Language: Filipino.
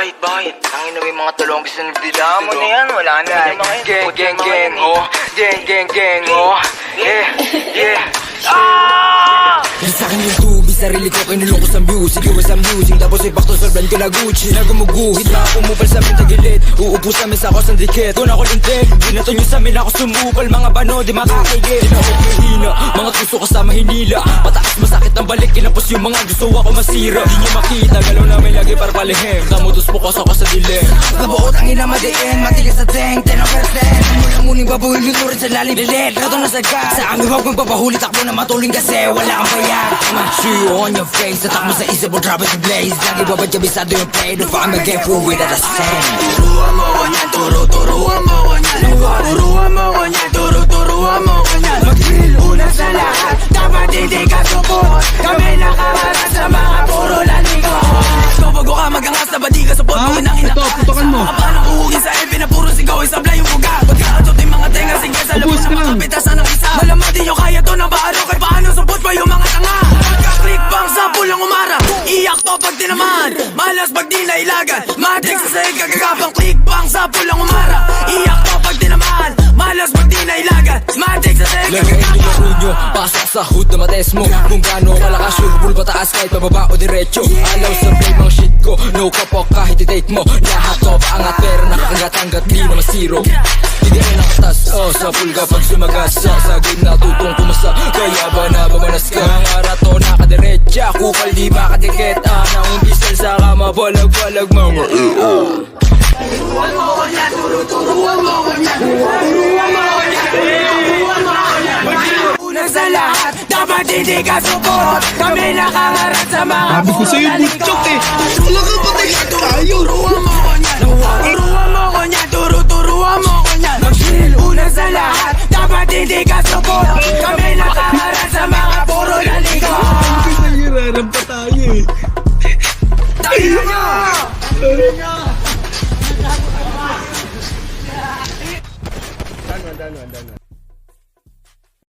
Bakit? Tangin na may mga tulong gusto nagdila mo na yan. Wala na. Gang, oh. Gang, oh. Yeah. Yan sa'kin yung tubig, sarili ko kinulong ko sa music. You was I'm using, tapos ay bakto sobrang ko na Gucci. Nagumuguhit na pumupal sa amin tagilid. Uupo sa amin sa ako sa dikit. Kung ako lintik, binato nyo sa amin ako sumupal. Mga bano, di makakigit. Tinawag mahina, mga tuso kasama hinila. Pataas masakit ang balik, kinapos yung mga gusto ako masira. Di nyo makita, galaw namin lagi para palihim. Tamutos po ko sa dilim. Nabuot ang ina madiin, matigas sa tank, 10%. Mulang muling babuhin yung turin sa lalim lilit. Rato na sagad, sa amin huwag magpapahuli. Takbo na matuling kasi wala kang bayad. See you on your face, tatak mo sa isip mo, drop it to blaze. Lagi babad kabisado yung play, don't find me get full with at the same. Turuan mo ko niyan, turuan mo ko niyan. Turuan mo ko niyan, turuan mo ko niyan. Mag-deal una sa lahat, dapat hindi ka support. Kami nakaharap sa mga puro lalikot. Bago ka magangas na badi ka sa pot mo ng ina. Putokan mo. Mga palang uhugin sa EP na puro sigaw, isablay yung buga. Pagkakatot yung mga tenga, sige sa labas na makapitasan ng isa. Malaman din nyo kaya to na paano, kay paano support pa yung mga tanga. Pagka-click bang sa pulang umara, iyak to pag tinaman, malas pag di nailagan. Matik sa sahig kagagapang click bang sa pulang umara, iyak to pag tinaman, malas pag di nailagan. Matik sa sahig Lagayin nyo yung unyo, pasok sa hood na mates mo. Kung gaano kalakas yung full pataas kahit pababa o diretso. Alaw sa play mga shit ko, no kapok kahit i-take mo. Lahat to paangat pero nakakangat-angat, di naman zero. Hindi rin nakatas, sa full kapag sumagas. Sa game na tutong pumasa, kaya ba nababanas ka? Mga rato nakadiretsa, kupal di makadikit. Nang umbisal sa kama, balag-balag mga Turuan mo ko niyan, turuan mo ko niyan. Turuan mo ko niyan, turuan mo ko niyan. Una sa lahat, dapat hindi ka support. Kami nakaharap sa mga Sabi ko sa'yo, butchok eh.